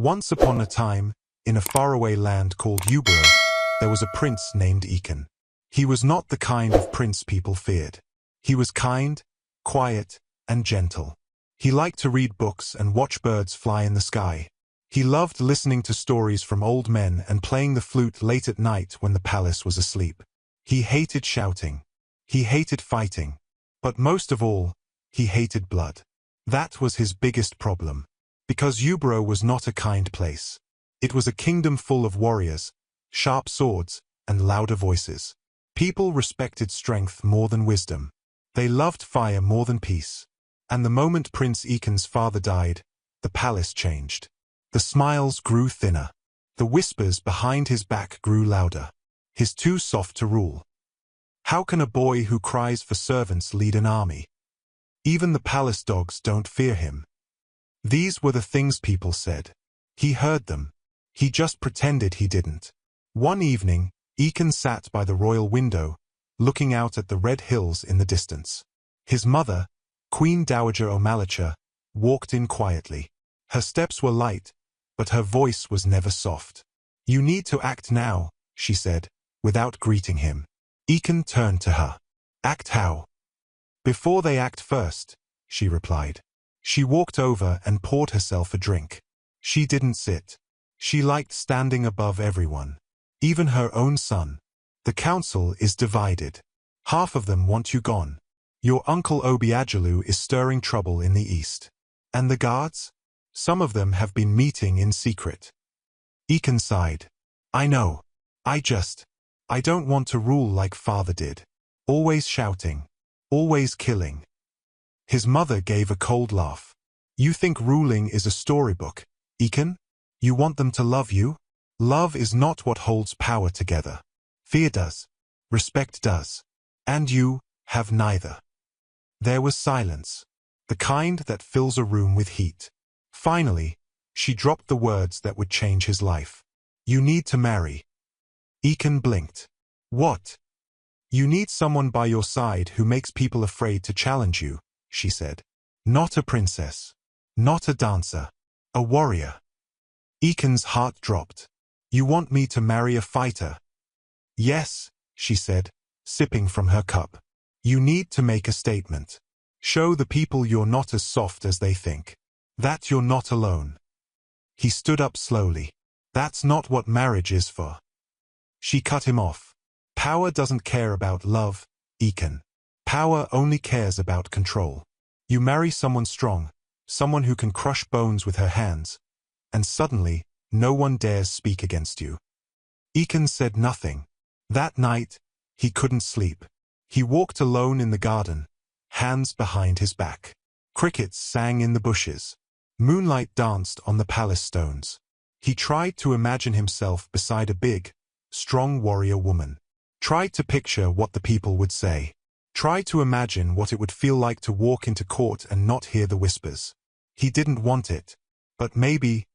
Once upon a time, in a faraway land called Ubero, there was a prince named Ekin. He was not the kind of prince people feared. He was kind, quiet, and gentle. He liked to read books and watch birds fly in the sky. He loved listening to stories from old men and playing the flute late at night when the palace was asleep. He hated shouting. He hated fighting. But most of all, he hated blood. That was his biggest problem. Because Ubero was not a kind place. It was a kingdom full of warriors, sharp swords, and louder voices. People respected strength more than wisdom. They loved fire more than peace. And the moment Prince Ekin's father died, the palace changed. The smiles grew thinner. The whispers behind his back grew louder. He's too soft to rule. How can a boy who cries for servants lead an army? Even the palace dogs don't fear him. These were the things people said. He heard them. He just pretended he didn't. One evening, Ekin sat by the royal window, looking out at the red hills in the distance. His mother, Queen Dowager Omalicha, walked in quietly. Her steps were light, but her voice was never soft. "You need to act now," she said, without greeting him. Ekin turned to her. "Act how?" "Before they act first," she replied. She walked over and poured herself a drink. She didn't sit. She liked standing above everyone. Even her own son. "The council is divided. Half of them want you gone. Your uncle Obiajalu is stirring trouble in the east. And the guards? Some of them have been meeting in secret." Ekin sighed. "I know. I don't want to rule like father did. Always shouting. Always killing." His mother gave a cold laugh. "You think ruling is a storybook, Ekin? You want them to love you? Love is not what holds power together. Fear does. Respect does. And you have neither." There was silence. The kind that fills a room with heat. Finally, she dropped the words that would change his life. "You need to marry." Ekin blinked. "What?" "You need someone by your side who makes people afraid to challenge you," she said. "Not a princess. Not a dancer. A warrior." Ekin's heart dropped. "You want me to marry a fighter?" "Yes," she said, sipping from her cup. "You need to make a statement. Show the people you're not as soft as they think. That you're not alone." He stood up slowly. "That's not what marriage is for." She cut him off. "Power doesn't care about love, Ekin. Power only cares about control. You marry someone strong, someone who can crush bones with her hands, and suddenly, no one dares speak against you." Ekin said nothing. That night, he couldn't sleep. He walked alone in the garden, hands behind his back. Crickets sang in the bushes. Moonlight danced on the palace stones. He tried to imagine himself beside a big, strong warrior woman. Tried to picture what the people would say. Tried to imagine what it would feel like to walk into court and not hear the whispers. He didn't want it, but maybe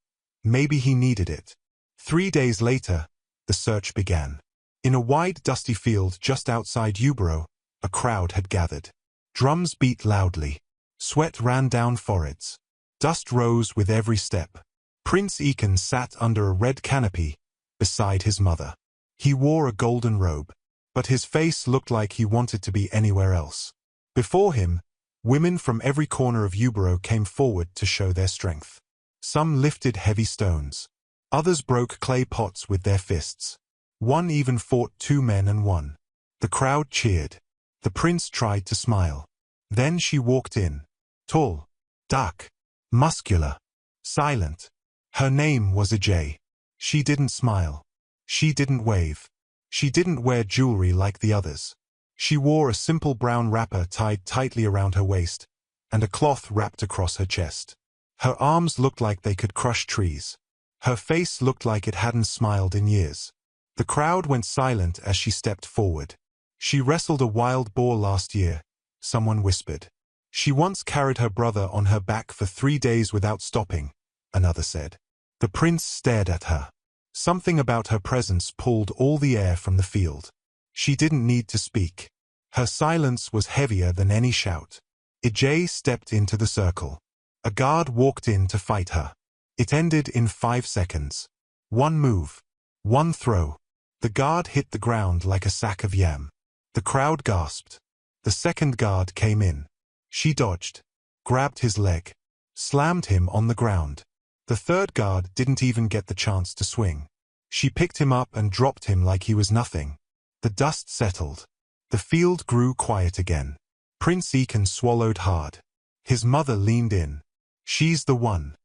he needed it. 3 days later, the search began. In a wide dusty field just outside Ubero, a crowd had gathered. Drums beat loudly. Sweat ran down foreheads. Dust rose with every step. Prince Ekin sat under a red canopy, beside his mother. He wore a golden robe, but his face looked like he wanted to be anywhere else. Before him, women from every corner of Ubero came forward to show their strength. Some lifted heavy stones. Others broke clay pots with their fists. One even fought 2 men and won. The crowd cheered. The prince tried to smile. Then she walked in. Tall, dark, muscular, silent. Her name was Ajay. She didn't smile. She didn't wave. She didn't wear jewelry like the others. She wore a simple brown wrapper tied tightly around her waist, and a cloth wrapped across her chest. Her arms looked like they could crush trees. Her face looked like it hadn't smiled in years. The crowd went silent as she stepped forward. "She wrestled a wild boar last year," someone whispered. "She once carried her brother on her back for 3 days without stopping," another said. The prince stared at her. Something about her presence pulled all the air from the field. She didn't need to speak. Her silence was heavier than any shout. Ajay stepped into the circle. A guard walked in to fight her. It ended in 5 seconds. One move. One throw. The guard hit the ground like a sack of yam. The crowd gasped. The second guard came in. She dodged, grabbed his leg, slammed him on the ground. The third guard didn't even get the chance to swing. She picked him up and dropped him like he was nothing. The dust settled. The field grew quiet again. Prince Ekin swallowed hard. His mother leaned in. "She's the one."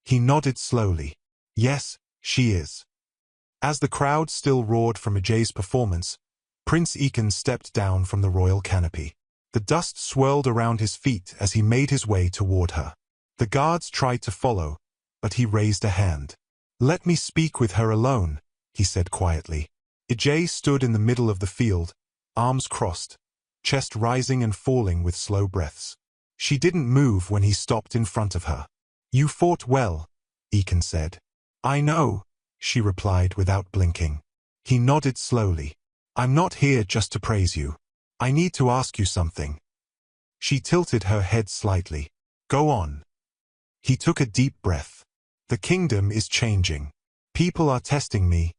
He nodded slowly. "Yes, she is." As the crowd still roared from Ajay's performance, Prince Ekin stepped down from the royal canopy. The dust swirled around his feet as he made his way toward her. The guards tried to follow, but he raised a hand. "Let me speak with her alone," he said quietly. Ajay stood in the middle of the field, arms crossed, chest rising and falling with slow breaths. She didn't move when he stopped in front of her. "You fought well," Ekin said. "I know," she replied without blinking. He nodded slowly. "I'm not here just to praise you. I need to ask you something." She tilted her head slightly. "Go on." He took a deep breath. "The kingdom is changing. People are testing me,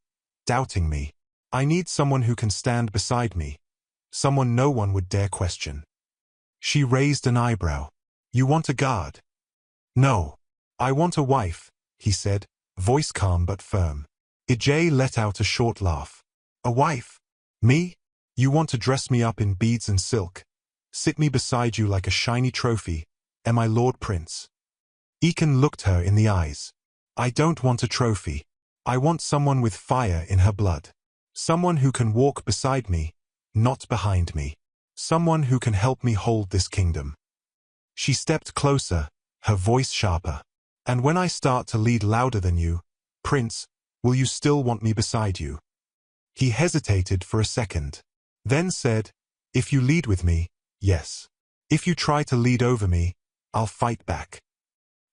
doubting me. I need someone who can stand beside me, someone no one would dare question." She raised an eyebrow. "You want a guard?" "No. I want a wife," he said, voice calm but firm. Ajay let out a short laugh. "A wife? Me? You want to dress me up in beads and silk, sit me beside you like a shiny trophy, am I Lord Prince?" Ekin looked her in the eyes. "I don't want a trophy. I want someone with fire in her blood. Someone who can walk beside me, not behind me. Someone who can help me hold this kingdom." She stepped closer, her voice sharper. "And when I start to lead louder than you, Prince, will you still want me beside you?" He hesitated for a second, then said, "If you lead with me, yes. If you try to lead over me, I'll fight back."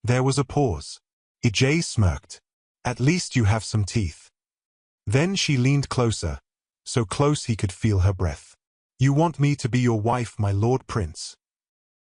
There was a pause. Ajay smirked. "At least you have some teeth." Then she leaned closer, so close he could feel her breath. "You want me to be your wife, my Lord Prince?"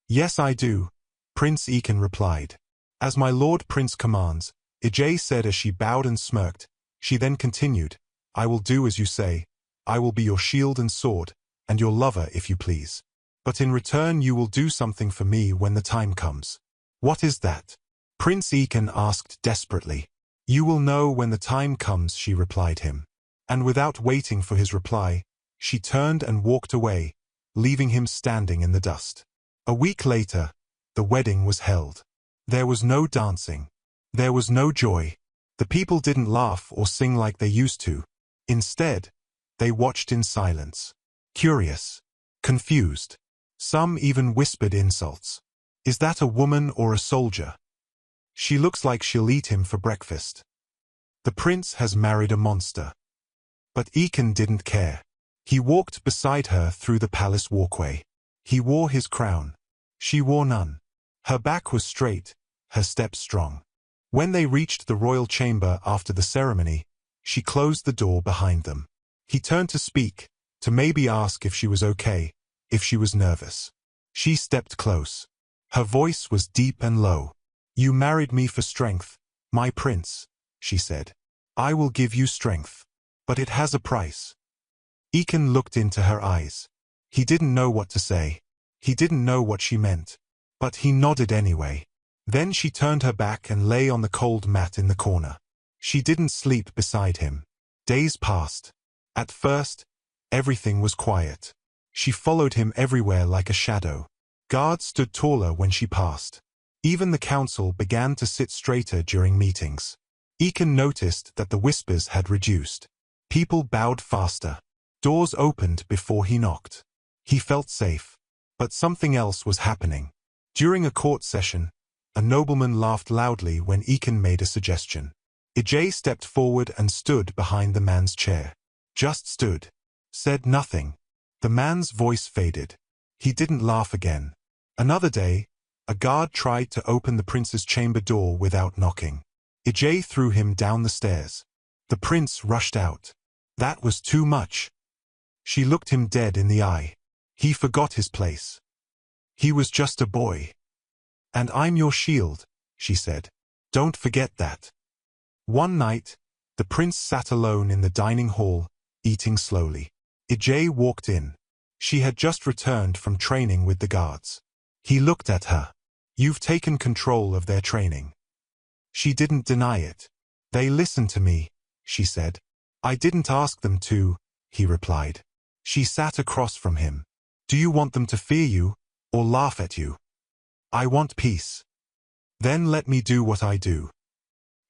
"Yes, I do," Prince Ekin replied. "As my Lord Prince commands," Ajay said as she bowed and smirked. She then continued, "I will do as you say. I will be your shield and sword, and your lover if you please. But in return you will do something for me when the time comes." "What is that?" Prince Ekin asked desperately. "You will know when the time comes," she replied him. And without waiting for his reply, she turned and walked away, leaving him standing in the dust. A week later, the wedding was held. There was no dancing. There was no joy. The people didn't laugh or sing like they used to. Instead, they watched in silence. Curious. Confused. Some even whispered insults. "Is that a woman or a soldier? She looks like she'll eat him for breakfast. The prince has married a monster." But Ekin didn't care. He walked beside her through the palace walkway. He wore his crown. She wore none. Her back was straight, her steps strong. When they reached the royal chamber after the ceremony, she closed the door behind them. He turned to speak, to maybe ask if she was okay, if she was nervous. She stepped close. Her voice was deep and low. "You married me for strength, my prince," she said. "I will give you strength. But it has a price." Ekin looked into her eyes. He didn't know what to say. He didn't know what she meant. But he nodded anyway. Then she turned her back and lay on the cold mat in the corner. She didn't sleep beside him. Days passed. At first, everything was quiet. She followed him everywhere like a shadow. Guards stood taller when she passed. Even the council began to sit straighter during meetings. Ekin noticed that the whispers had reduced. People bowed faster. Doors opened before he knocked. He felt safe. But something else was happening. During a court session, a nobleman laughed loudly when Ekin made a suggestion. Ajay stepped forward and stood behind the man's chair. Just stood. Said nothing. The man's voice faded. He didn't laugh again. Another day, a guard tried to open the prince's chamber door without knocking. Ajay threw him down the stairs. The prince rushed out. That was too much. She looked him dead in the eye. He forgot his place. He was just a boy. "And I'm your shield," she said. Don't forget that. One night, the prince sat alone in the dining hall, eating slowly. Ijay walked in. She had just returned from training with the guards. He looked at her. You've taken control of their training. She didn't deny it. They listened to me, she said. I didn't ask them to, he replied. She sat across from him. Do you want them to fear you, or laugh at you? I want peace. Then let me do what I do.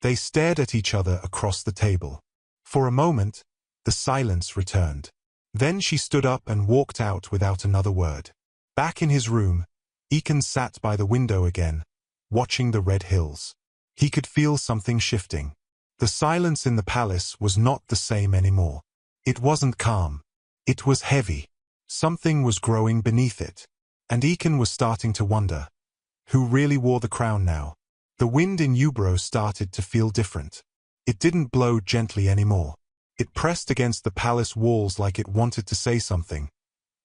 They stared at each other across the table. For a moment, the silence returned. Then she stood up and walked out without another word. Back in his room, Ekin sat by the window again, watching the red hills. He could feel something shifting. The silence in the palace was not the same anymore. It wasn't calm. It was heavy. Something was growing beneath it. And Ekin was starting to wonder, who really wore the crown now? The wind in Ubro started to feel different. It didn't blow gently anymore. It pressed against the palace walls like it wanted to say something,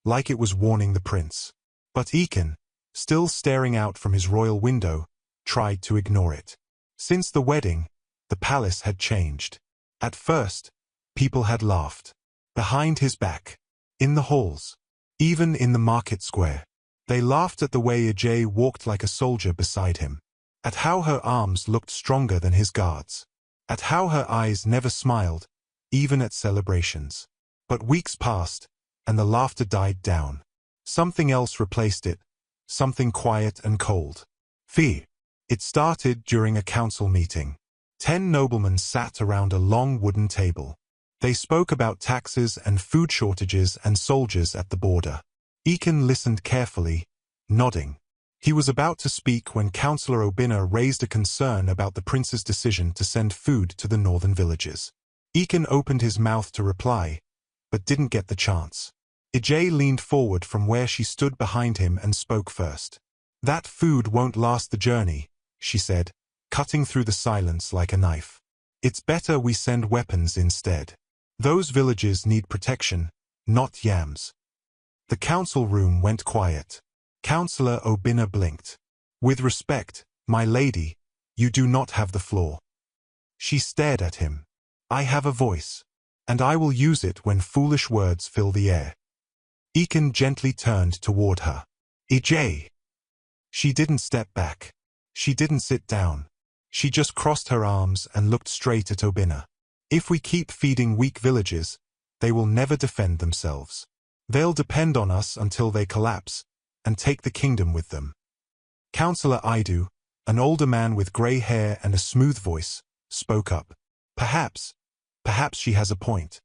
like it was warning the prince. But Ekin, still staring out from his royal window, tried to ignore it. Since the wedding, the palace had changed. At first, people had laughed. Behind his back. In the halls. Even in the market square. They laughed at the way Ajay walked like a soldier beside him. At how her arms looked stronger than his guards. At how her eyes never smiled, even at celebrations. But weeks passed, and the laughter died down. Something else replaced it. Something quiet and cold. Fear. It started during a council meeting. 10 noblemen sat around a long wooden table. They spoke about taxes and food shortages and soldiers at the border. Ekin listened carefully, nodding. He was about to speak when Councillor Obinna raised a concern about the prince's decision to send food to the northern villages. Ekin opened his mouth to reply, but didn't get the chance. Ijay leaned forward from where she stood behind him and spoke first. That food won't last the journey, she said, cutting through the silence like a knife. It's better we send weapons instead. Those villages need protection, not yams. The council room went quiet. Councillor Obinna blinked. With respect, my lady, you do not have the floor. She stared at him. I have a voice, and I will use it when foolish words fill the air. Ekin gently turned toward her. Ijay. She didn't step back. She didn't sit down. She just crossed her arms and looked straight at Obinna. If we keep feeding weak villages, they will never defend themselves. They'll depend on us until they collapse, and take the kingdom with them. Councillor Idu, an older man with grey hair and a smooth voice, spoke up. Perhaps she has a point.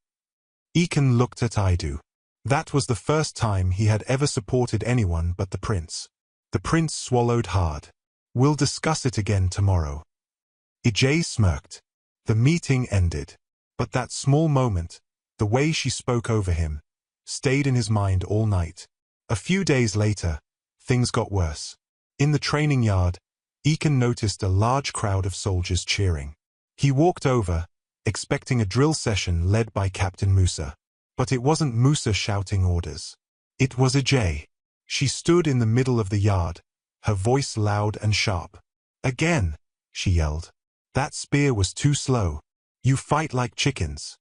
Ekin looked at Idu. That was the first time he had ever supported anyone but the prince. The prince swallowed hard. We'll discuss it again tomorrow. Ijay smirked. The meeting ended. But that small moment, the way she spoke over him, stayed in his mind all night. A few days later, things got worse. In the training yard, Ekin noticed a large crowd of soldiers cheering. He walked over, expecting a drill session led by Captain Musa. But it wasn't Musa shouting orders. It was Ajay. She stood in the middle of the yard, her voice loud and sharp. Again, she yelled. That spear was too slow. You fight like chickens.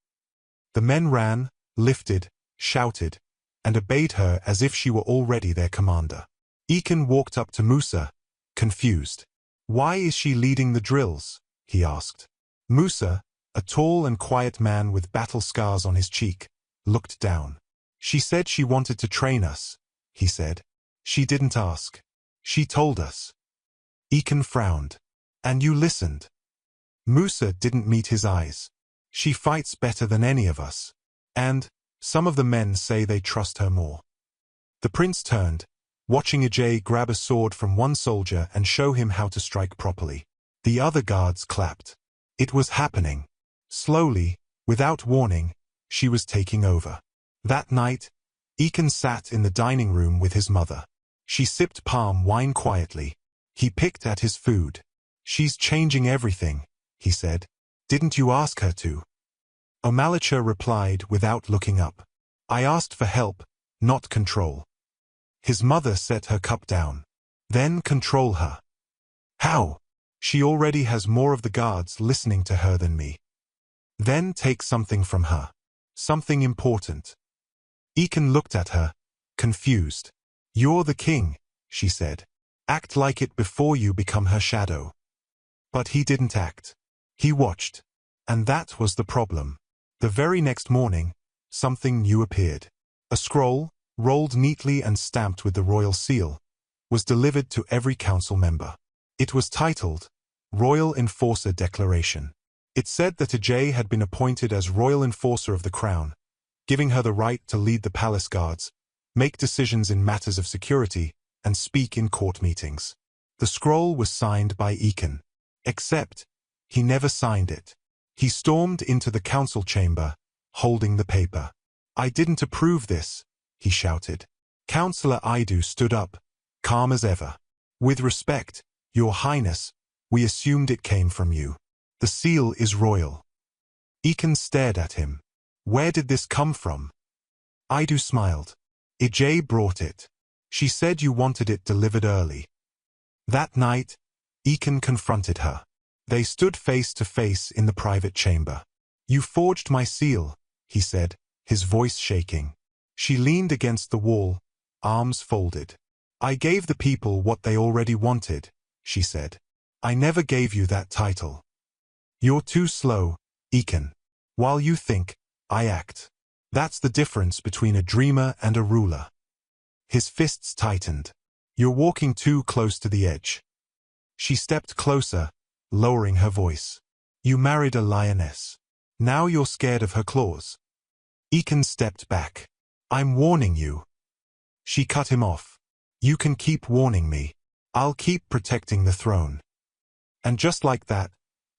The men ran, lifted, shouted, and obeyed her as if she were already their commander. Ekin walked up to Musa, confused. Why is she leading the drills? He asked. Musa, a tall and quiet man with battle scars on his cheek, looked down. She said she wanted to train us, he said. She didn't ask. She told us. Ekin frowned. And you listened. Musa didn't meet his eyes. She fights better than any of us. And some of the men say they trust her more. The prince turned, watching Ajay grab a sword from one soldier and show him how to strike properly. The other guards clapped. It was happening. Slowly, without warning, she was taking over. That night, Ekin sat in the dining room with his mother. She sipped palm wine quietly. He picked at his food. She's changing everything, he said. Didn't you ask her to? Omalicha replied without looking up. I asked for help, not control. His mother set her cup down. Then control her. How? She already has more of the guards listening to her than me. Then take something from her. Something important. Ekin looked at her, confused. You're the king, she said. Act like it before you become her shadow. But he didn't act. He watched. And that was the problem. The very next morning, something new appeared. A scroll, rolled neatly and stamped with the royal seal, was delivered to every council member. It was titled, Royal Enforcer Declaration. It said that Ajay had been appointed as Royal Enforcer of the Crown, giving her the right to lead the palace guards, make decisions in matters of security, and speak in court meetings. The scroll was signed by Ekin. Except, he never signed it. He stormed into the council chamber, holding the paper. I didn't approve this, he shouted. Councillor Idu stood up, calm as ever. With respect, Your Highness, we assumed it came from you. The seal is royal. Ekin stared at him. Where did this come from? Idu smiled. Ajay brought it. She said you wanted it delivered early. That night, Ekin confronted her. They stood face to face in the private chamber. You forged my seal, he said, his voice shaking. She leaned against the wall, arms folded. I gave the people what they already wanted, she said. I never gave you that title. You're too slow, Ekin. While you think, I act. That's the difference between a dreamer and a ruler. His fists tightened. You're walking too close to the edge. She stepped closer, lowering her voice. You married a lioness. Now you're scared of her claws. Ekin stepped back. I'm warning you. She cut him off. You can keep warning me. I'll keep protecting the throne. And just like that,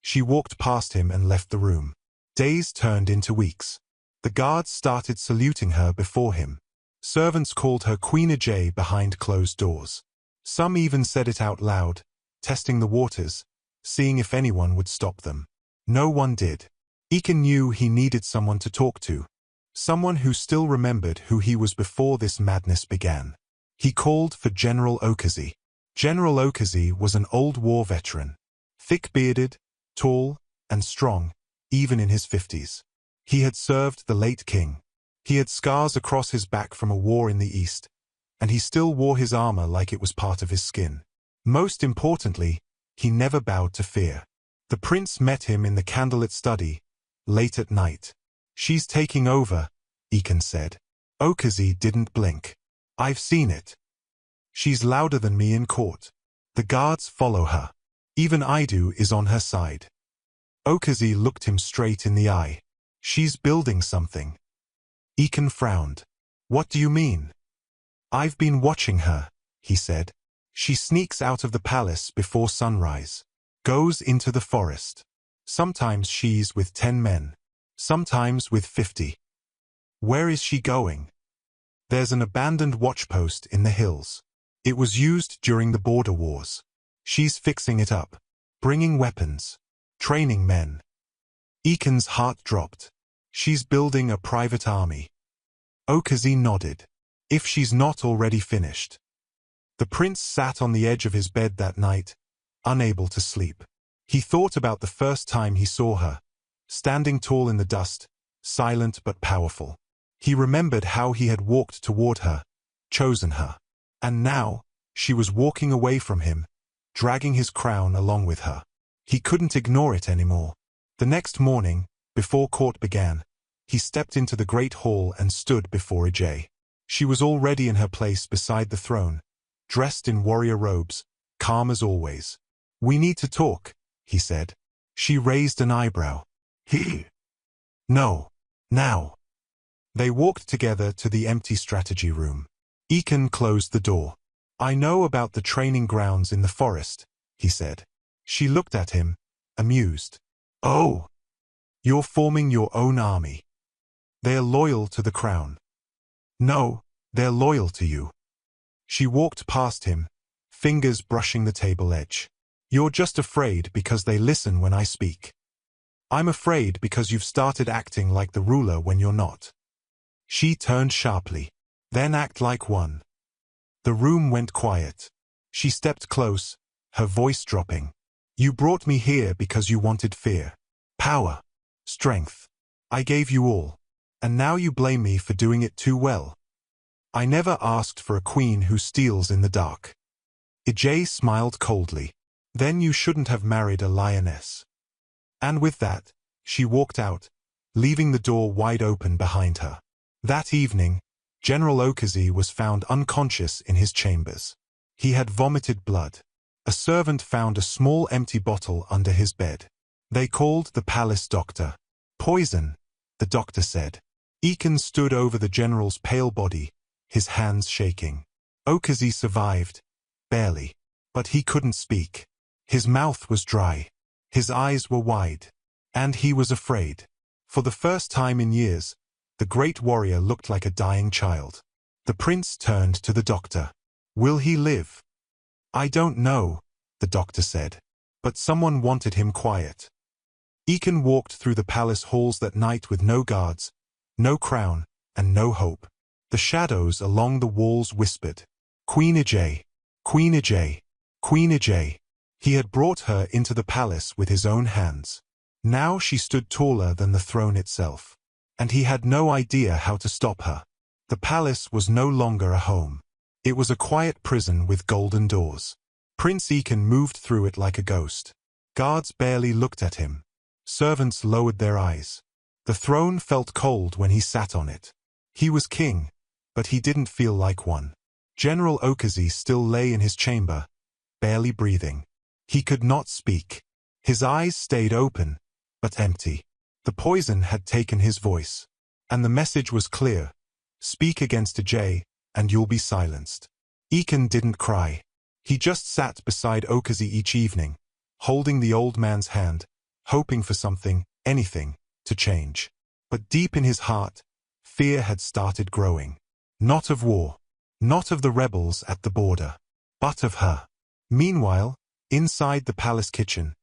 she walked past him and left the room. Days turned into weeks. The guards started saluting her before him. Servants called her Queen Ajay behind closed doors. Some even said it out loud, testing the waters, seeing if anyone would stop them. No one did. Ekin knew he needed someone to talk to. Someone who still remembered who he was before this madness began. He called for General Okazi. General Okazi was an old war veteran. Thick-bearded, tall, and strong, even in his 50s. He had served the late king. He had scars across his back from a war in the east, and he still wore his armor like it was part of his skin. Most importantly, he never bowed to fear. The prince met him in the candlelit study, late at night. She's taking over, Ekin said. Okazi didn't blink. I've seen it. She's louder than me in court. The guards follow her. Even Idu is on her side. Okazi looked him straight in the eye. She's building something. Ekin frowned. What do you mean? I've been watching her, he said. She sneaks out of the palace before sunrise. Goes into the forest. Sometimes she's with 10 men. Sometimes with 50. Where is she going? There's an abandoned watchpost in the hills. It was used during the border wars. She's fixing it up. Bringing weapons. Training men. Ekin's heart dropped. She's building a private army. Okazi nodded. If she's not already finished. The prince sat on the edge of his bed that night, unable to sleep. He thought about the first time he saw her, standing tall in the dust, silent but powerful. He remembered how he had walked toward her, chosen her. And now, she was walking away from him, dragging his crown along with her. He couldn't ignore it anymore. The next morning, before court began, he stepped into the great hall and stood before Ajay. She was already in her place beside the throne, dressed in warrior robes, calm as always. We need to talk, he said. She raised an eyebrow. No. Now. They walked together to the empty strategy room. Ekin closed the door. I know about the training grounds in the forest, he said. She looked at him, amused. Oh. You're forming your own army. They're loyal to the crown. No, they're loyal to you. She walked past him, fingers brushing the table edge. You're just afraid because they listen when I speak. I'm afraid because you've started acting like the ruler when you're not. She turned sharply. Then act like one. The room went quiet. She stepped close, her voice dropping. You brought me here because you wanted fear, power, strength. I gave you all. And now you blame me for doing it too well. I never asked for a queen who steals in the dark. Ijay smiled coldly. Then you shouldn't have married a lioness. And with that, she walked out, leaving the door wide open behind her. That evening, General Okazi was found unconscious in his chambers. He had vomited blood. A servant found a small empty bottle under his bed. They called the palace doctor. Poison, the doctor said. Ekin stood over the general's pale body, his hands shaking. Okazi survived, barely, but he couldn't speak. His mouth was dry. His eyes were wide. And he was afraid. For the first time in years, the great warrior looked like a dying child. The prince turned to the doctor. Will he live? I don't know, the doctor said. But someone wanted him quiet. Ekin walked through the palace halls that night with no guards, no crown, and no hope. The shadows along the walls whispered, Queen Ijay, Queen Ijay, Queen Ijay. He had brought her into the palace with his own hands. Now she stood taller than the throne itself. And he had no idea how to stop her. The palace was no longer a home. It was a quiet prison with golden doors. Prince Ekin moved through it like a ghost. Guards barely looked at him. Servants lowered their eyes. The throne felt cold when he sat on it. He was king, but he didn't feel like one. General Okazi still lay in his chamber, barely breathing. He could not speak. His eyes stayed open, but empty. The poison had taken his voice. And the message was clear. Speak against Ijay, and you'll be silenced. Ekin didn't cry. He just sat beside Okazi each evening, holding the old man's hand, hoping for something, anything, to change. But deep in his heart, fear had started growing. Not of war, not of the rebels at the border, but of her. Meanwhile, inside the palace kitchen,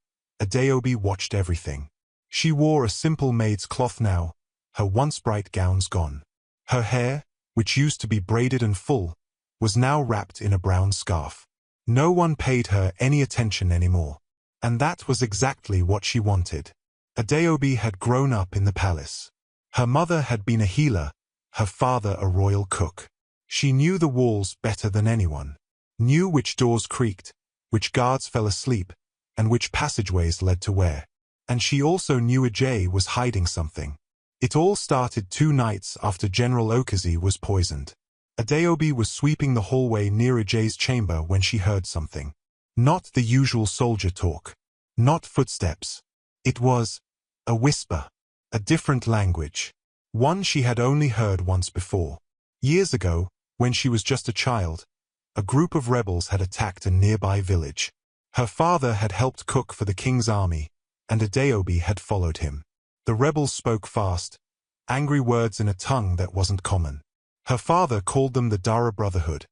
Adaobi watched everything. She wore a simple maid's cloth now, her once bright gowns gone. Her hair, which used to be braided and full, was now wrapped in a brown scarf. No one paid her any attention anymore. And that was exactly what she wanted. Adaobi had grown up in the palace. Her mother had been a healer, her father a royal cook. She knew the walls better than anyone, knew which doors creaked, which guards fell asleep, and which passageways led to where. And she also knew Ijay was hiding something. It all started 2 nights after General Okazi was poisoned. Adaobi was sweeping the hallway near Ijay's chamber when she heard something. Not the usual soldier talk. Not footsteps. It was a whisper. A different language. One she had only heard once before. Years ago, when she was just a child, a group of rebels had attacked a nearby village. Her father had helped cook for the king's army, and Adaobi had followed him. The rebels spoke fast, angry words in a tongue that wasn't common. Her father called them the Dara Brotherhood,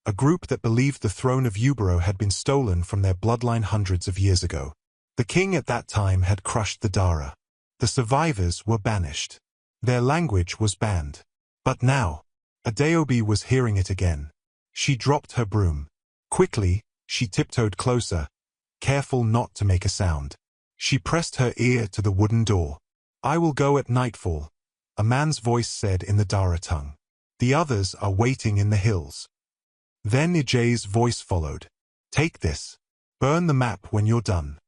a group that believed the throne of Ubero had been stolen from their bloodline hundreds of years ago. The king at that time had crushed the Dara. The survivors were banished. Their language was banned. But now, Adaobi was hearing it again. She dropped her broom. Quickly, she tiptoed closer, careful not to make a sound. She pressed her ear to the wooden door. I will go at nightfall, a man's voice said in the Dara tongue. The others are waiting in the hills. Then Ijay's voice followed. Take this. Burn the map when you're done.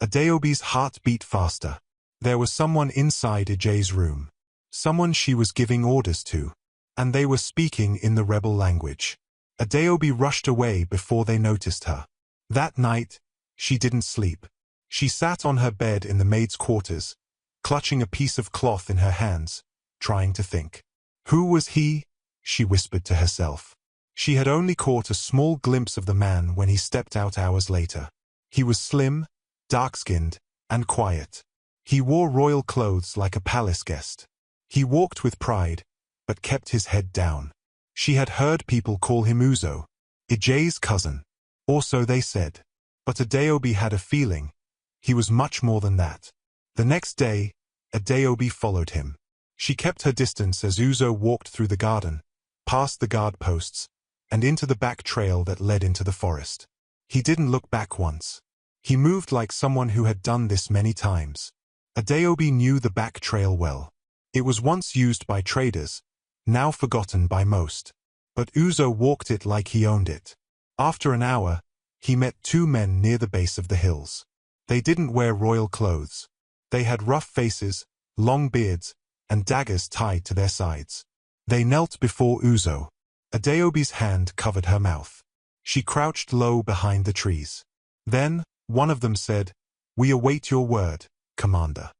Adaobi's heart beat faster. There was someone inside Ijay's room. Someone she was giving orders to. And they were speaking in the rebel language. Adaobi rushed away before they noticed her. That night, she didn't sleep. She sat on her bed in the maid's quarters, clutching a piece of cloth in her hands, trying to think. Who was he? She whispered to herself. She had only caught a small glimpse of the man when he stepped out hours later. He was slim, dark-skinned, and quiet. He wore royal clothes like a palace guest. He walked with pride, but kept his head down. She had heard people call him Uzo, Ijay's cousin. Or so they said. But Adaobi had a feeling. He was much more than that. The next day, Adaobi followed him. She kept her distance as Uzo walked through the garden, past the guard posts, and into the back trail that led into the forest. He didn't look back once. He moved like someone who had done this many times. Adeobi knew the back trail well. It was once used by traders, now forgotten by most. But Uzo walked it like he owned it. After an hour, he met two men near the base of the hills. They didn't wear royal clothes. They had rough faces, long beards, and daggers tied to their sides. They knelt before Uzo. Adeobi's hand covered her mouth. She crouched low behind the trees. Then, one of them said, "We await your word, Commander."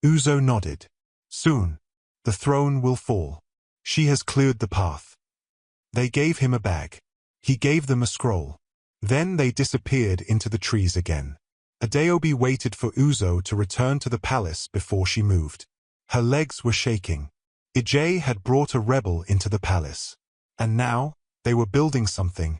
Uzo nodded. "Soon, the throne will fall. She has cleared the path." They gave him a bag. He gave them a scroll. Then they disappeared into the trees again. Adeobi waited for Uzo to return to the palace before she moved. Her legs were shaking. Ije had brought a rebel into the palace. And now, they were building something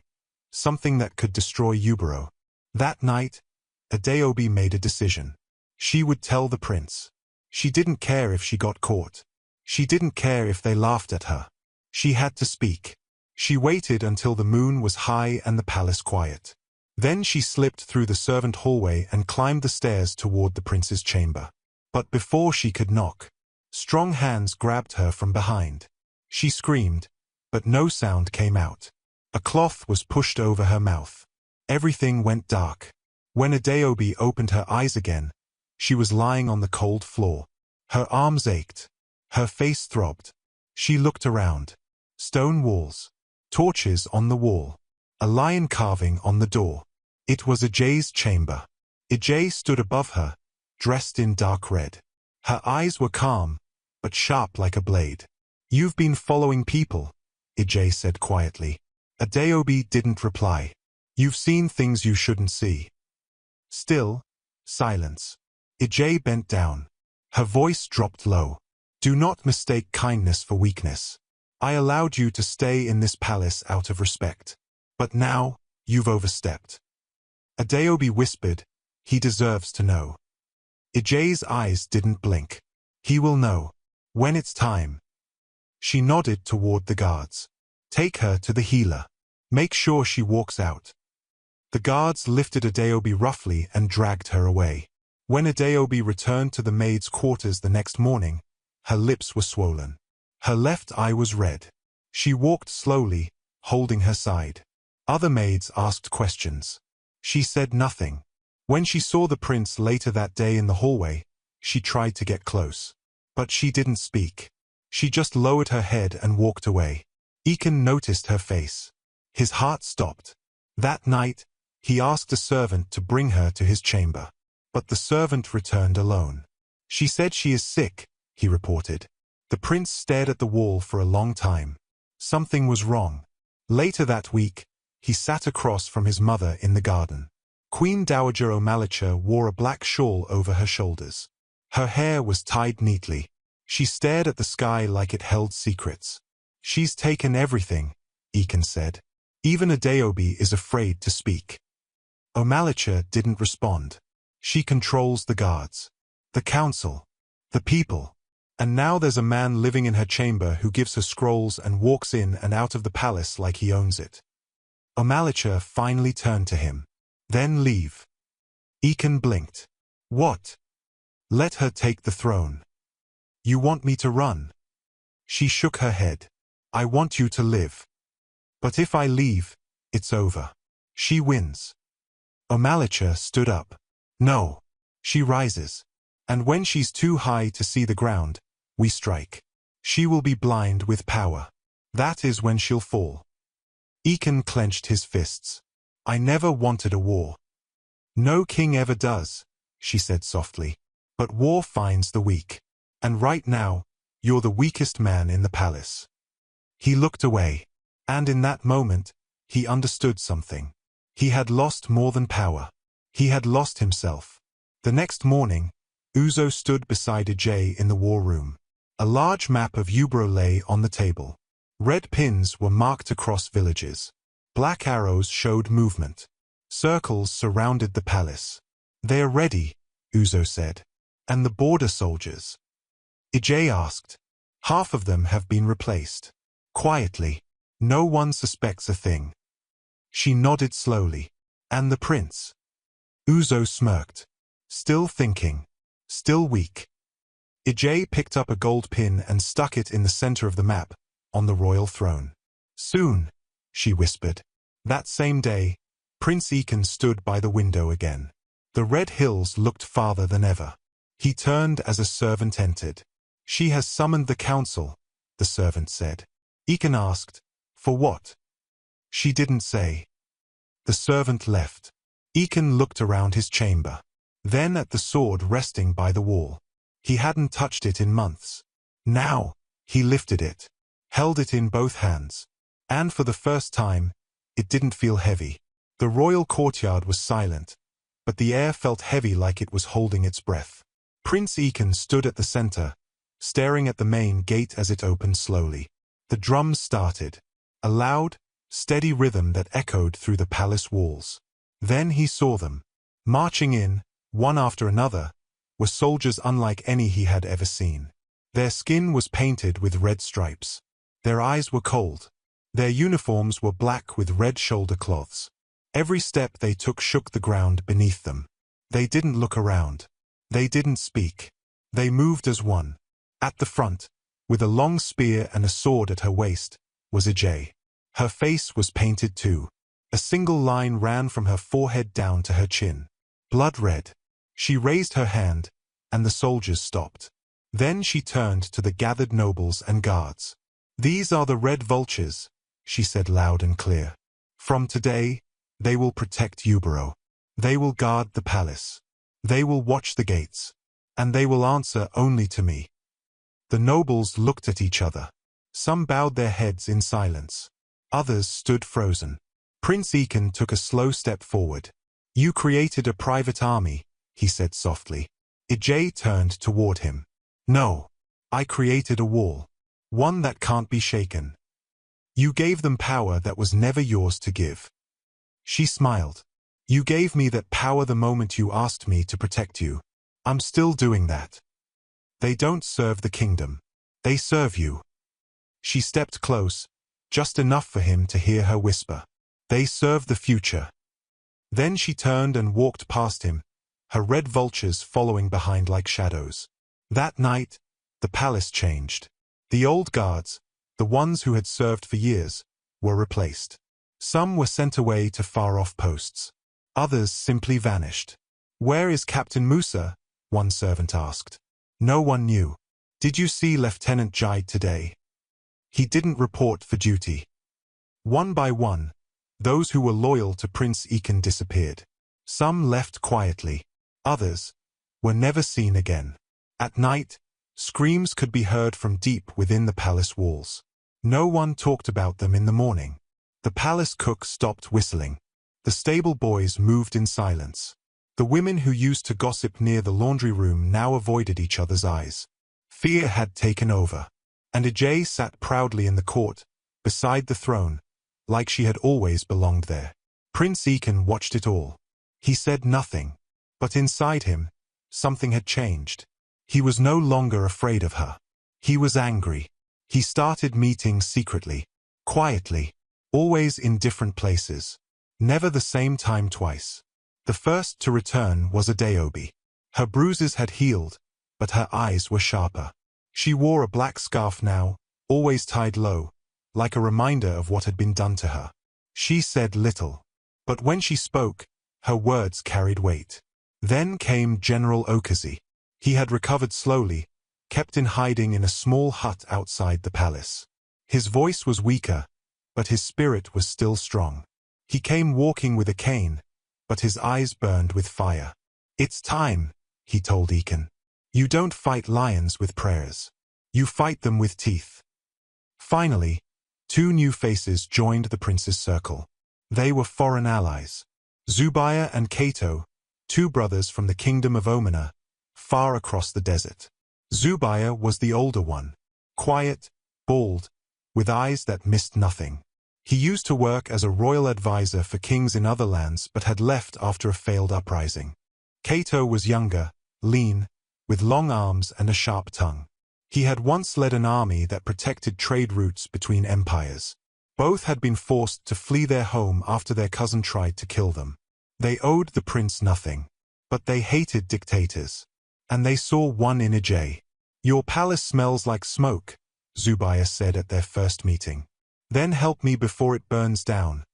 that could destroy Yubaro. That night, Adeobi made a decision. She would tell the prince. She didn't care if she got caught. She didn't care if they laughed at her. She had to speak. She waited until the moon was high and the palace quiet. Then she slipped through the servant hallway and climbed the stairs toward the prince's chamber. But before she could knock, strong hands grabbed her from behind. She screamed, but no sound came out. A cloth was pushed over her mouth. Everything went dark. When Adeobi opened her eyes again, she was lying on the cold floor. Her arms ached. Her face throbbed. She looked around. Stone walls. Torches on the wall. A lion carving on the door. It was Ije's chamber. Ije stood above her, dressed in dark red. Her eyes were calm, but sharp like a blade. "You've been following people," Ije said quietly. Adeobi didn't reply. "You've seen things you shouldn't see." Still, silence. Ije bent down. Her voice dropped low. "Do not mistake kindness for weakness. I allowed you to stay in this palace out of respect. But now, you've overstepped." Adeobi whispered, "He deserves to know." Ije's eyes didn't blink. "He will know. When it's time." She nodded toward the guards. "Take her to the healer. Make sure she walks out." The guards lifted Adeobi roughly and dragged her away. When Adeobi returned to the maid's quarters the next morning, her lips were swollen. Her left eye was red. She walked slowly, holding her side. Other maids asked questions. She said nothing. When she saw the prince later that day in the hallway, she tried to get close. But she didn't speak. She just lowered her head and walked away. Ikon noticed her face. His heart stopped. That night, he asked a servant to bring her to his chamber. But the servant returned alone. "She said she is sick," he reported. The prince stared at the wall for a long time. Something was wrong. Later that week, he sat across from his mother in the garden. Queen Dowager Omalicha wore a black shawl over her shoulders. Her hair was tied neatly. She stared at the sky like it held secrets. "She's taken everything," Ikon said. "Even Adeobi is afraid to speak." Omalicha didn't respond. She controls the guards, the council, the people. And now there's a man living in her chamber who gives her scrolls and walks in and out of the palace like he owns it. Omalicha finally turned to him. "Then leave." Ikon blinked. "What?" "Let her take the throne." "You want me to run?" She shook her head. "I want you to live. But if I leave, it's over. She wins." Omalicha stood up. "No." She rises. "And when she's too high to see the ground, we strike. She will be blind with power. That is when she'll fall." Ikon clenched his fists. "I never wanted a war." "No king ever does," she said softly. "But war finds the weak. And right now, you're the weakest man in the palace." He looked away. And in that moment, he understood something. He had lost more than power. He had lost himself. The next morning, Uzo stood beside Ije in the war room. A large map of Yubaro lay on the table. Red pins were marked across villages. Black arrows showed movement. Circles surrounded the palace. "They are ready," Uzo said. "And the border soldiers?" Ije asked. "Half of them have been replaced." Quietly. "No one suspects a thing." She nodded slowly. "And the prince?" Uzo smirked. Still thinking. Still weak. Ije picked up a gold pin and stuck it in the center of the map, on the royal throne. Soon, she whispered. That same day, Prince Ekin stood by the window again. The red hills looked farther than ever. He turned as a servant entered. She has summoned the council, the servant said. Ekin asked, for what? She didn't say. The servant left. Ekin looked around his chamber. Then at the sword resting by the wall. He hadn't touched it in months. Now, he lifted it, held it in both hands. And for the first time, it didn't feel heavy. The royal courtyard was silent, but the air felt heavy like it was holding its breath. Prince Ekin stood at the center, staring at the main gate as it opened slowly. The drums started, a loud, steady rhythm that echoed through the palace walls. Then he saw them. Marching in, one after another, were soldiers unlike any he had ever seen. Their skin was painted with red stripes. Their eyes were cold. Their uniforms were black with red shoulder cloths. Every step they took shook the ground beneath them. They didn't look around. They didn't speak. They moved as one. At the front, with a long spear and a sword at her waist, was Ije. Her face was painted too. A single line ran from her forehead down to her chin. Blood red. She raised her hand, and the soldiers stopped. Then she turned to the gathered nobles and guards. These are the red vultures, she said loud and clear. From today, they will protect Ubero. They will guard the palace. They will watch the gates. And they will answer only to me. The nobles looked at each other. Some bowed their heads in silence. Others stood frozen. Prince Ekin took a slow step forward. You created a private army, he said softly. Ije turned toward him. No, I created a wall. One that can't be shaken. You gave them power that was never yours to give. She smiled. You gave me that power the moment you asked me to protect you. I'm still doing that. They don't serve the kingdom. They serve you. She stepped close, just enough for him to hear her whisper. They serve the future. Then she turned and walked past him, her red vultures following behind like shadows. That night, the palace changed. The old guards, the ones who had served for years, were replaced. Some were sent away to far-off posts. Others simply vanished. Where is Captain Musa? One servant asked. No one knew. Did you see Lieutenant Jide today? He didn't report for duty. One by one, those who were loyal to Prince Ekin disappeared. Some left quietly. Others were never seen again. At night, screams could be heard from deep within the palace walls. No one talked about them in the morning. The palace cook stopped whistling. The stable boys moved in silence. The women who used to gossip near the laundry room now avoided each other's eyes. Fear had taken over. And Ije sat proudly in the court, beside the throne, like she had always belonged there. Prince Ekin watched it all. He said nothing, but inside him, something had changed. He was no longer afraid of her. He was angry. He started meetings secretly, quietly, always in different places. Never the same time twice. The first to return was Adeobi. Her bruises had healed, but her eyes were sharper. She wore a black scarf now, always tied low, like a reminder of what had been done to her. She said little, but when she spoke, her words carried weight. Then came General Okazi. He had recovered slowly, kept in hiding in a small hut outside the palace. His voice was weaker, but his spirit was still strong. He came walking with a cane, but his eyes burned with fire. It's time, he told Ekin. You don't fight lions with prayers. You fight them with teeth. Finally, two new faces joined the prince's circle. They were foreign allies. Zubair and Kato, two brothers from the kingdom of Omena, far across the desert. Zubair was the older one, quiet, bald, with eyes that missed nothing. He used to work as a royal advisor for kings in other lands but had left after a failed uprising. Kato was younger, lean, with long arms and a sharp tongue. He had once led an army that protected trade routes between empires. Both had been forced to flee their home after their cousin tried to kill them. They owed the prince nothing. But they hated dictators. And they saw one in Ajay. Your palace smells like smoke, Zubair said at their first meeting. Then help me before it burns down,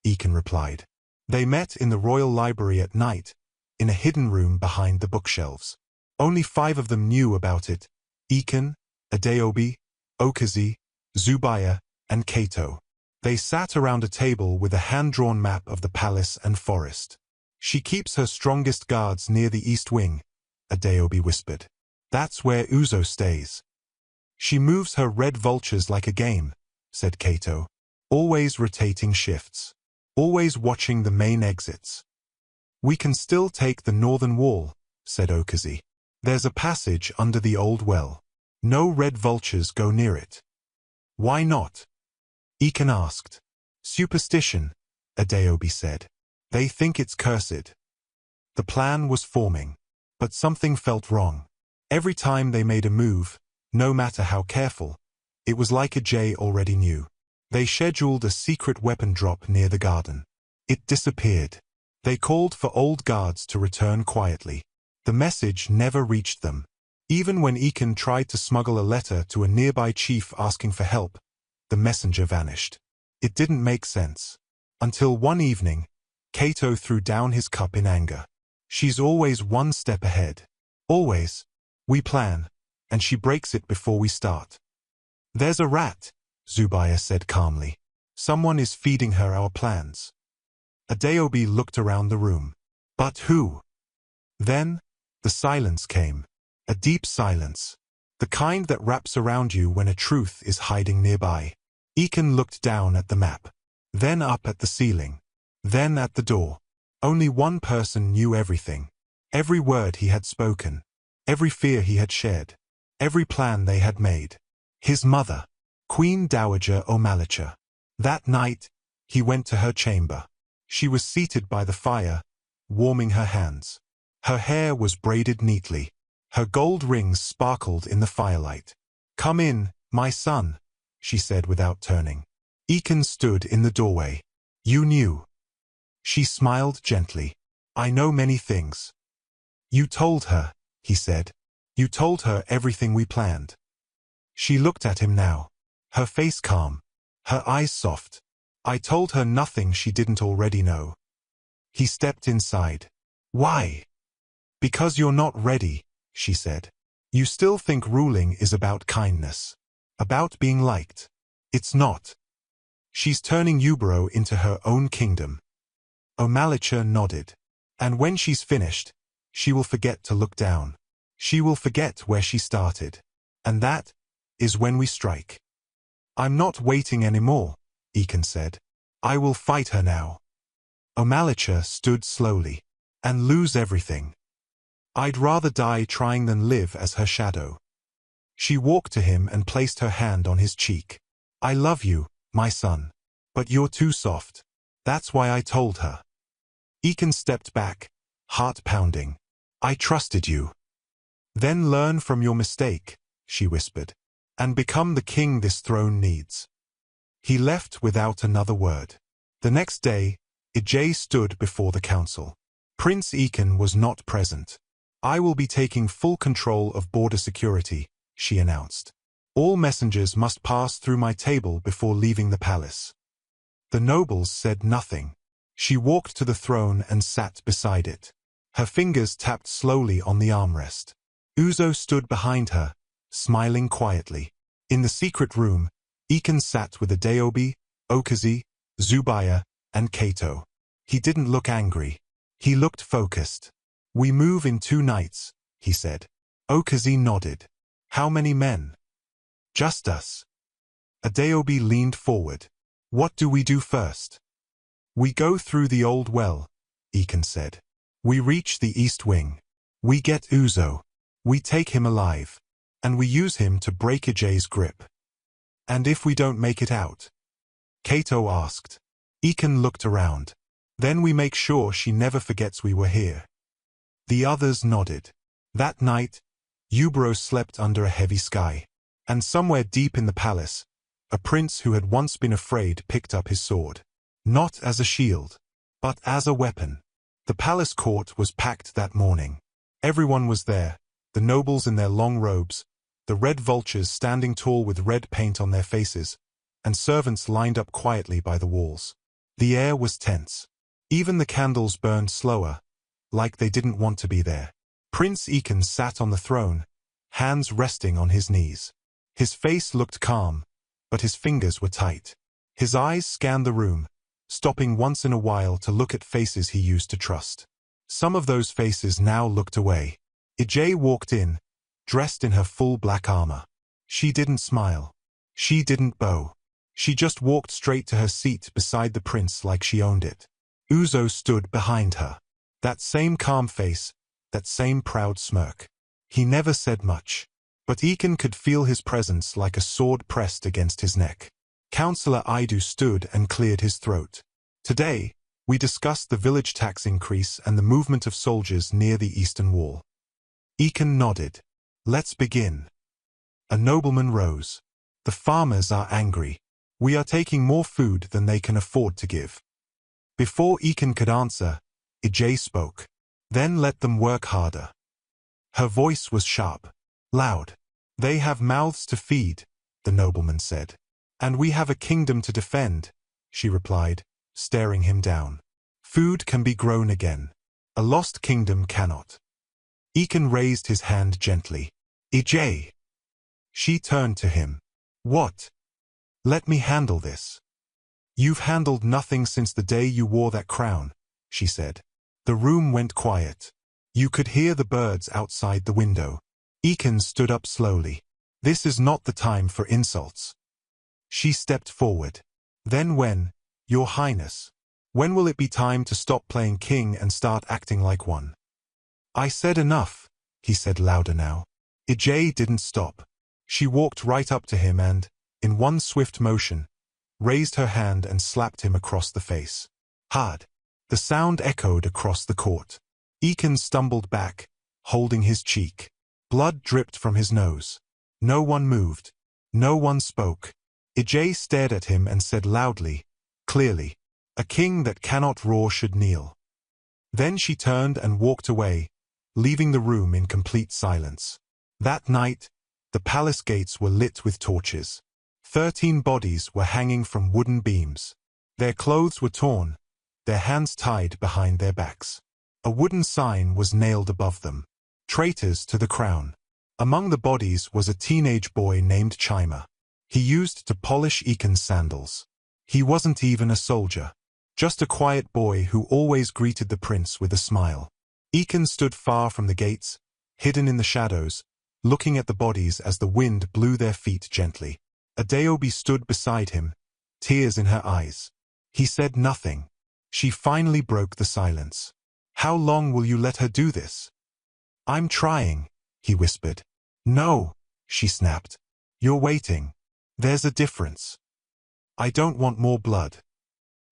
Ekin replied. They met in the royal library at night, in a hidden room behind the bookshelves. Only 5 of them knew about it: Ekin, Adeobi, Okazi, Zubair, and Kato. They sat around a table with a hand-drawn map of the palace and forest. She keeps her strongest guards near the east wing, Adeobi whispered. That's where Uzo stays. She moves her red vultures like a game, said Kato. Always rotating shifts. Always watching the main exits. We can still take the northern wall, said Okazi. There's a passage under the old well. No red vultures go near it. Why not? Ekin asked. Superstition, Adeobi said. They think it's cursed. The plan was forming. But something felt wrong. Every time they made a move, no matter how careful, it was like Ajay already knew. They scheduled a secret weapon drop near the garden. It disappeared. They called for old guards to return quietly. The message never reached them. Even when Ekin tried to smuggle a letter to a nearby chief asking for help, the messenger vanished. It didn't make sense. Until one evening, Kato threw down his cup in anger. She's always one step ahead. Always. We plan, and she breaks it before we start. There's a rat, Zubair said calmly. Someone is feeding her our plans. Adeobi looked around the room. But who? Then, the silence came. A deep silence. The kind that wraps around you when a truth is hiding nearby. Ekin looked down at the map. Then up at the ceiling. Then at the door. Only one person knew everything. Every word he had spoken. Every fear he had shared. Every plan they had made. His mother, Queen Dowager Omalicha. That night, he went to her chamber. She was seated by the fire, warming her hands. Her hair was braided neatly. Her gold rings sparkled in the firelight. Come in, my son, she said without turning. Ekin stood in the doorway. You knew. She smiled gently. I know many things. You told her, he said. You told her everything we planned. She looked at him now. Her face calm. Her eyes soft. I told her nothing she didn't already know. He stepped inside. Why? Because you're not ready, she said. You still think ruling is about kindness. About being liked. It's not. She's turning Ubero into her own kingdom. Omalicha nodded. And when she's finished, she will forget to look down. She will forget where she started. And that is when we strike. I'm not waiting anymore, Ekin said. I will fight her now. Omalicha stood slowly. And lose everything. I'd rather die trying than live as her shadow. She walked to him and placed her hand on his cheek. I love you, my son. But you're too soft. That's why I told her. Ekin stepped back, heart pounding. I trusted you. Then learn from your mistake, she whispered, and become the king this throne needs. He left without another word. The next day, Ajay stood before the council. Prince Ekin was not present. I will be taking full control of border security, she announced. All messengers must pass through my table before leaving the palace. The nobles said nothing. She walked to the throne and sat beside it. Her fingers tapped slowly on the armrest. Uzo stood behind her, smiling quietly. In the secret room, Ekin sat with Adeobi, Okazi, Zubair, and Kato. He didn't look angry. He looked focused. We move in 2 nights, he said. Okazi nodded. How many men? Just us. Adeobi leaned forward. What do we do first? We go through the old well, Ekin said. We reach the east wing. We get Uzo. We take him alive. And we use him to break Ajay's grip. And if we don't make it out? Kato asked. Ekin looked around. Then we make sure she never forgets we were here. The others nodded. That night, Ubero slept under a heavy sky. And somewhere deep in the palace, a prince who had once been afraid picked up his sword. Not as a shield, but as a weapon. The palace court was packed that morning. Everyone was there, the nobles in their long robes, the red vultures standing tall with red paint on their faces, and servants lined up quietly by the walls. The air was tense. Even the candles burned slower, like they didn't want to be there. Prince Ekin sat on the throne, hands resting on his knees. His face looked calm, but his fingers were tight. His eyes scanned the room, stopping once in a while to look at faces he used to trust. Some of those faces now looked away. Ijay walked in, dressed in her full black armor. She didn't smile. She didn't bow. She just walked straight to her seat beside the prince like she owned it. Uzo stood behind her. That same calm face, that same proud smirk. He never said much, but Ekin could feel his presence like a sword pressed against his neck. Councillor Idu stood and cleared his throat. Today, we discussed the village tax increase and the movement of soldiers near the eastern wall. Ekin nodded. Let's begin. A nobleman rose. The farmers are angry. We are taking more food than they can afford to give. Before Ekin could answer, Ijay spoke. Then let them work harder. Her voice was sharp, loud. They have mouths to feed, the nobleman said. And we have a kingdom to defend, she replied, staring him down. Food can be grown again. A lost kingdom cannot. Ekin raised his hand gently. Ijay. She turned to him. What? Let me handle this. You've handled nothing since the day you wore that crown, she said. The room went quiet. You could hear the birds outside the window. Ekin stood up slowly. This is not the time for insults. She stepped forward. Then when, Your Highness, when will it be time to stop playing king and start acting like one? I said enough, he said louder now. Ijay didn't stop. She walked right up to him and, in one swift motion, raised her hand and slapped him across the face. Hard. The sound echoed across the court. Ekin stumbled back, holding his cheek. Blood dripped from his nose. No one moved. No one spoke. Ijay stared at him and said loudly, clearly, a king that cannot roar should kneel. Then she turned and walked away, leaving the room in complete silence. That night, the palace gates were lit with torches. 13 bodies were hanging from wooden beams. Their clothes were torn, their hands tied behind their backs. A wooden sign was nailed above them. Traitors to the crown. Among the bodies was a teenage boy named Chima. He used to polish Ekin's sandals. He wasn't even a soldier. Just a quiet boy who always greeted the prince with a smile. Ekin stood far from the gates, hidden in the shadows, looking at the bodies as the wind blew their feet gently. Adeobi stood beside him, tears in her eyes. He said nothing. She finally broke the silence. How long will you let her do this? I'm trying, he whispered. No, she snapped. You're waiting. There's a difference. I don't want more blood.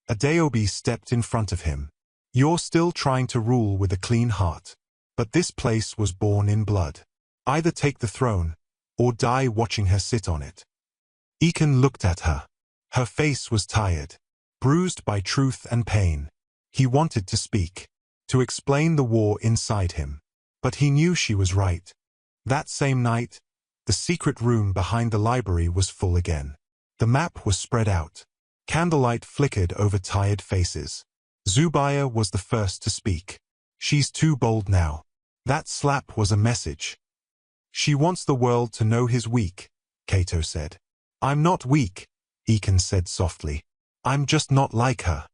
Adeobi stepped in front of him. You're still trying to rule with a clean heart. But this place was born in blood. Either take the throne, or die watching her sit on it. Ekin looked at her. Her face was tired, bruised by truth and pain. He wanted to speak, to explain the war inside him. But he knew she was right. That same night, the secret room behind the library was full again. The map was spread out. Candlelight flickered over tired faces. Zubair was the first to speak. She's too bold now. That slap was a message. She wants the world to know he's weak, Kato said. I'm not weak, Ekin said softly. I'm just not like her.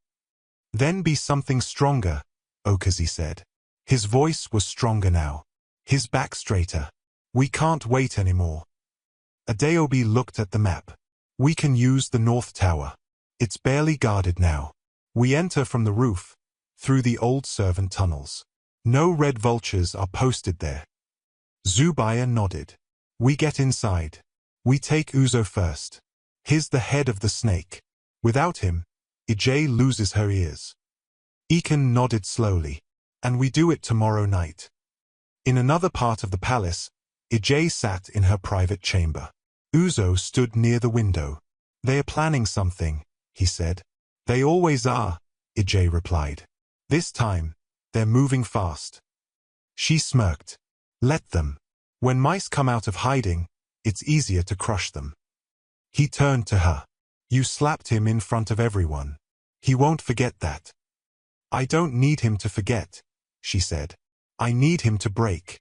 Then be something stronger, Okazi said. His voice was stronger now. His back straighter. We can't wait anymore. Adeobi looked at the map. We can use the North Tower. It's barely guarded now. We enter from the roof, through the old servant tunnels. No red vultures are posted there. Zubair nodded. We get inside. We take Uzo first. He's the head of the snake. Without him, Ijay loses her ears. Ekin nodded slowly. And we do it tomorrow night. In another part of the palace, Ijay sat in her private chamber. Uzo stood near the window. They are planning something, he said. They always are, Ijay replied. This time, They're moving fast. She smirked. Let them. When mice come out of hiding, it's easier to crush them. He turned to her. You slapped him in front of everyone. He won't forget that. I don't need him to forget, she said. I need him to break.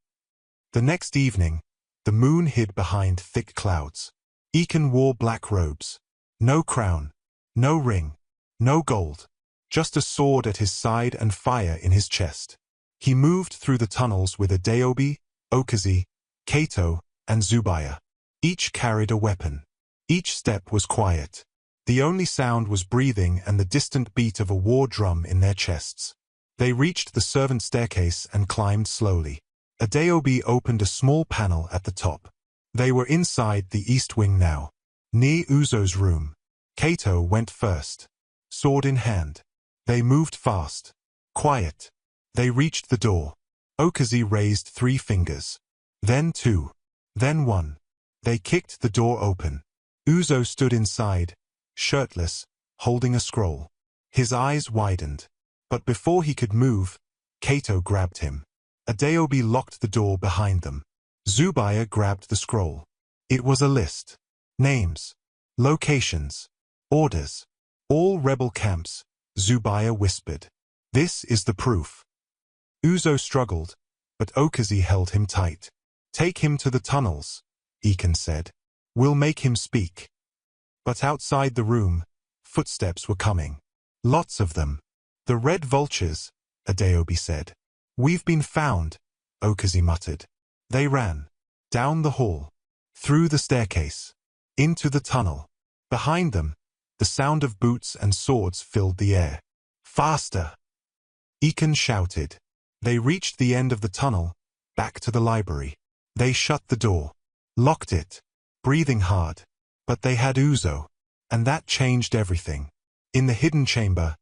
The next evening, the moon hid behind thick clouds. Ekin wore black robes. No crown, no ring, no gold. Just a sword at his side and fire in his chest. He moved through the tunnels with Adeobi, Okazi, Kato, and Zubaya. Each carried a weapon. Each step was quiet. The only sound was breathing and the distant beat of a war drum in their chests. They reached the servant staircase and climbed slowly. Adeobi opened a small panel at the top. They were inside the east wing now, near Uzo's room. Kato went first, sword in hand. They moved fast, quiet. They reached the door. Okazi raised 3 fingers. Then 2. Then 1. They kicked the door open. Uzo stood inside, shirtless, holding a scroll. His eyes widened. But before he could move, Kato grabbed him. Adeobi locked the door behind them. Zubaya grabbed the scroll. It was a list. Names. Locations. Orders. All rebel camps, Zubaya whispered. This is the proof. Uzo struggled, but Okazi held him tight. Take him to the tunnels, Ekin said. We'll make him speak. But outside the room, footsteps were coming. Lots of them. The red vultures, Adeobi said. We've been found, Okazi muttered. They ran. Down the hall. Through the staircase. Into the tunnel. Behind them, the sound of boots and swords filled the air. Faster! Ekin shouted. They reached the end of the tunnel, back to the library. They shut the door. Locked it. Breathing hard. But they had Uzo. And that changed everything. In the hidden chamber,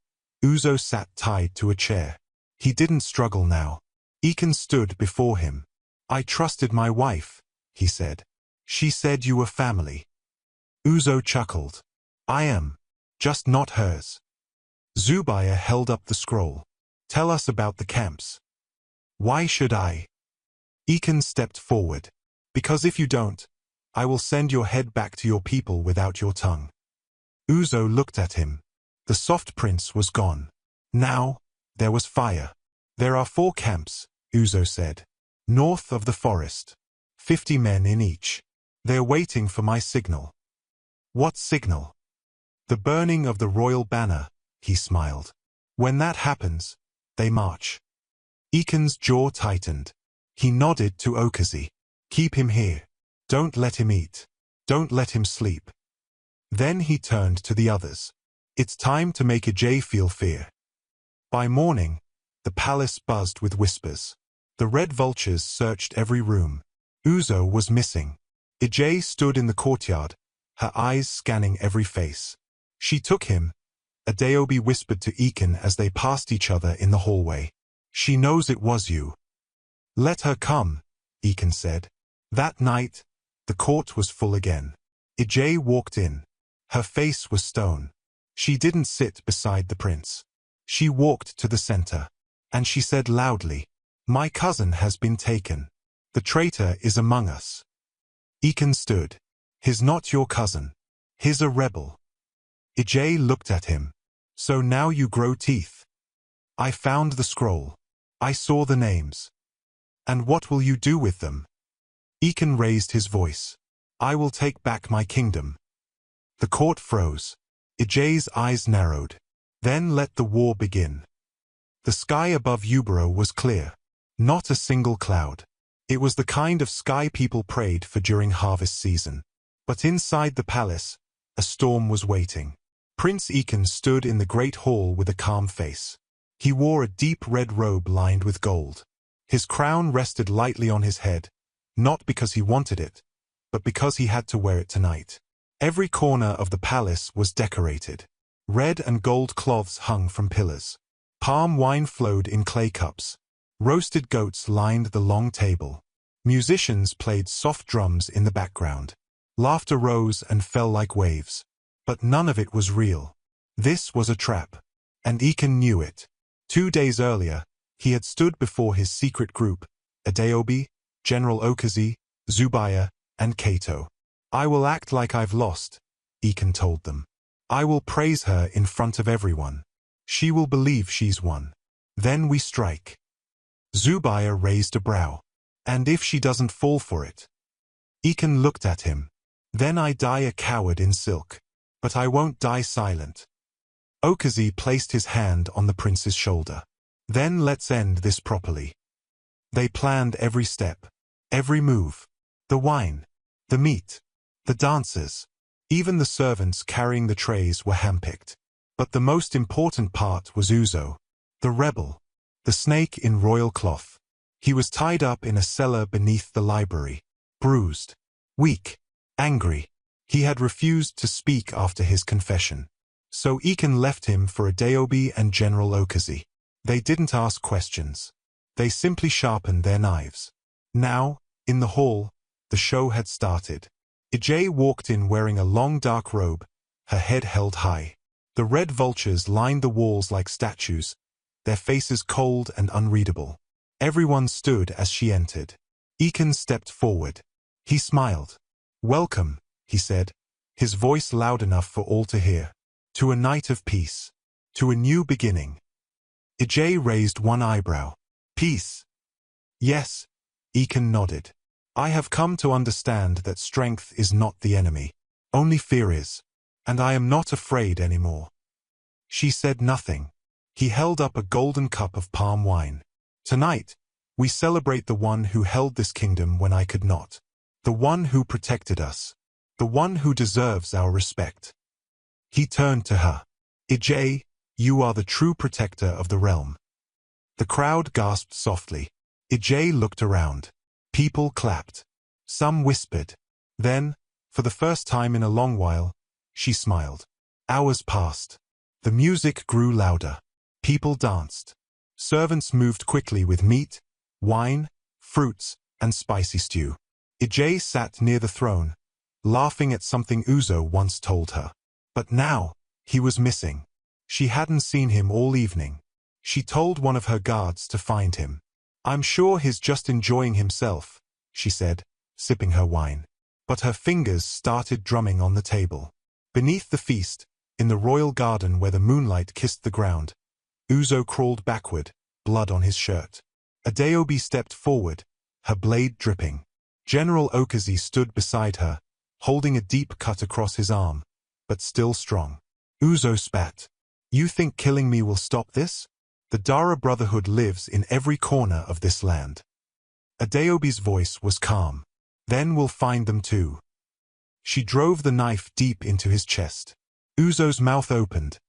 Uzo sat tied to a chair. He didn't struggle now. Ekin stood before him. I trusted my wife, he said. She said you were family. Uzo chuckled. I am. Just not hers. Zubaya held up the scroll. Tell us about the camps. Why should I? Ekin stepped forward. Because if you don't, I will send your head back to your people without your tongue. Uzo looked at him. The soft prince was gone. Now, there was fire. There are 4 camps, Uzo said. North of the forest. 50 men in each. They're waiting for my signal. What signal? The burning of the royal banner, he smiled. When that happens, they march. Ekin's jaw tightened. He nodded to Okazi. Keep him here. Don't let him eat. Don't let him sleep. Then he turned to the others. It's time to make Ajay feel fear. By morning, the palace buzzed with whispers. The red vultures searched every room. Uzo was missing. Ajay stood in the courtyard, her eyes scanning every face. She took him. Adeobi whispered to Ekin as they passed each other in the hallway. She knows it was you. Let her come, Ekin said. That night, the court was full again. Ajay walked in. Her face was stone. She didn't sit beside the prince. She walked to the center. And she said loudly, My cousin has been taken. The traitor is among us. Ekin stood. He's not your cousin. He's a rebel. Ajay looked at him. So now you grow teeth. I found the scroll. I saw the names. And what will you do with them? Ekin raised his voice. I will take back my kingdom. The court froze. Ajay's eyes narrowed. Then let the war begin. The sky above Ubero was clear. Not a single cloud. It was the kind of sky people prayed for during harvest season. But inside the palace, a storm was waiting. Prince Ekin stood in the great hall with a calm face. He wore a deep red robe lined with gold. His crown rested lightly on his head, not because he wanted it, but because he had to wear it tonight. Every corner of the palace was decorated. Red and gold cloths hung from pillars. Palm wine flowed in clay cups. Roasted goats lined the long table. Musicians played soft drums in the background. Laughter rose and fell like waves. But none of it was real. This was a trap. And Ekin knew it. 2 days earlier, He had stood before his secret group, Adeobi, General Okazi, Zubaya, and Kato. "I will act like I've lost," Iken told them. "I will praise her in front of everyone. She will believe she's won. Then we strike." Zubaya raised a brow. "And if she doesn't fall for it?" Iken looked at him. "Then I die a coward in silk. But I won't die silent." Okazi placed his hand on the prince's shoulder. "Then let's end this properly." They planned every step, every move. The wine, the meat, the dancers. Even the servants carrying the trays were handpicked. But the most important part was Uzo, the rebel, the snake in royal cloth. He was tied up in a cellar beneath the library, bruised, weak, angry. He had refused to speak after his confession. So Iken left him for Adeobi and General Okazi. They didn't ask questions. They simply sharpened their knives. Now, in the hall, the show had started. Ije walked in wearing a long dark robe, her head held high. The red vultures lined the walls like statues, their faces cold and unreadable. Everyone stood as she entered. Iken stepped forward. He smiled. "Welcome," he said, his voice loud enough for all to hear. "To a night of peace. To a new beginning." Ije raised one eyebrow. "Peace?" "Yes," Iken nodded. "I have come to understand that strength is not the enemy. Only fear is. And I am not afraid anymore." She said nothing. He held up a golden cup of palm wine. "Tonight, we celebrate the one who held this kingdom when I could not. The one who protected us. The one who deserves our respect." He turned to her. "Ije, you are the true protector of the realm." The crowd gasped softly. Ije looked around. People clapped. Some whispered. Then, for the first time in a long while, she smiled. Hours passed. The music grew louder. People danced. Servants moved quickly with meat, wine, fruits, and spicy stew. Ije sat near the throne, laughing at something Uzo once told her. But now, he was missing. She hadn't seen him all evening. She told one of her guards to find him. "I'm sure he's just enjoying himself," she said, sipping her wine. But her fingers started drumming on the table. Beneath the feast, in the royal garden where the moonlight kissed the ground, Uzo crawled backward, blood on his shirt. Adeobi stepped forward, her blade dripping. General Okazi stood beside her, holding a deep cut across his arm, but still strong. Uzo spat. "You think killing me will stop this? The Dara Brotherhood lives in every corner of this land." Adeobi's voice was calm. "Then we'll find them too." She drove the knife deep into his chest. Uzo's mouth opened,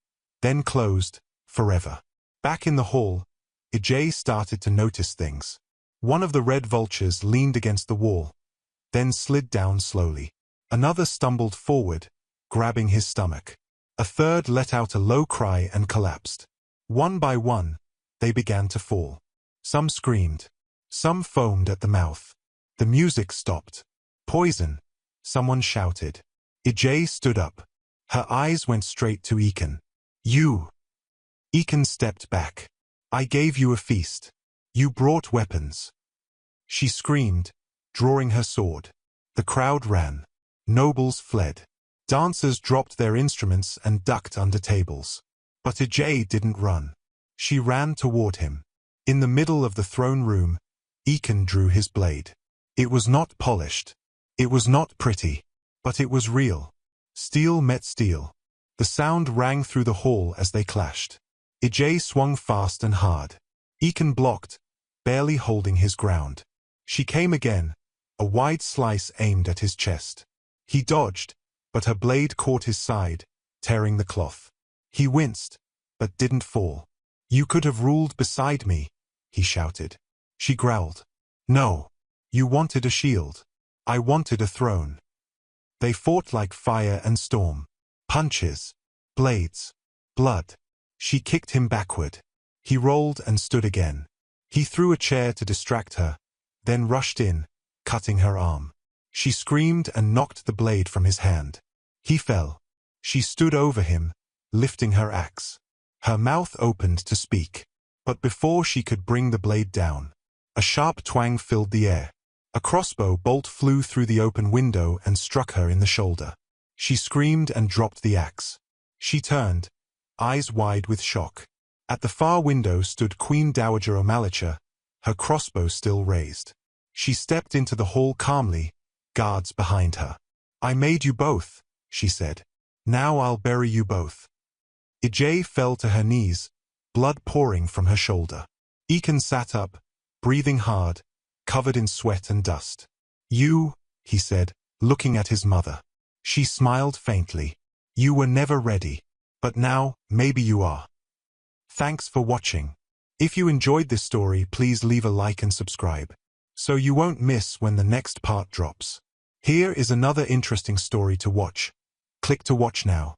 then closed, forever. Back in the hall, Ije started to notice things. One of the red vultures leaned against the wall, then slid down slowly. Another stumbled forward, grabbing his stomach. A third let out a low cry and collapsed. One by one, they began to fall. Some screamed. Some foamed at the mouth. The music stopped. "Poison," someone shouted. Ije stood up. Her eyes went straight to Iken. "You." Iken stepped back. "I gave you a feast. You brought weapons." She screamed, drawing her sword. The crowd ran. Nobles fled. Dancers dropped their instruments and ducked under tables. But Ije didn't run. She ran toward him. In the middle of the throne room, Iken drew his blade. It was not polished. It was not pretty. But it was real. Steel met steel. The sound rang through the hall as they clashed. Ije swung fast and hard. Iken blocked, barely holding his ground. She came again, a wide slice aimed at his chest. He dodged, but her blade caught his side, tearing the cloth. He winced, but didn't fall. "You could have ruled beside me," he shouted. She growled. "No. You wanted a shield. I wanted a throne." They fought like fire and storm. Punches, blades, blood. She kicked him backward. He rolled and stood again. He threw a chair to distract her, then rushed in, cutting her arm. She screamed and knocked the blade from his hand. He fell. She stood over him, lifting her axe. Her mouth opened to speak. But before she could bring the blade down, a sharp twang filled the air. A crossbow bolt flew through the open window and struck her in the shoulder. She screamed and dropped the axe. She turned, eyes wide with shock. At the far window stood Queen Dowager O'Malliter, her crossbow still raised. She stepped into the hall calmly, guards behind her. "I made you both," she said. "Now I'll bury you both." Ijay fell to her knees, blood pouring from her shoulder. Eakin sat up, breathing hard, covered in sweat and dust. "You," he said, looking at his mother. She smiled faintly. "You were never ready. But now, maybe you are." Thanks for watching. If you enjoyed this story, please leave a like and subscribe, so you won't miss when the next part drops. Here is another interesting story to watch. Click to watch now.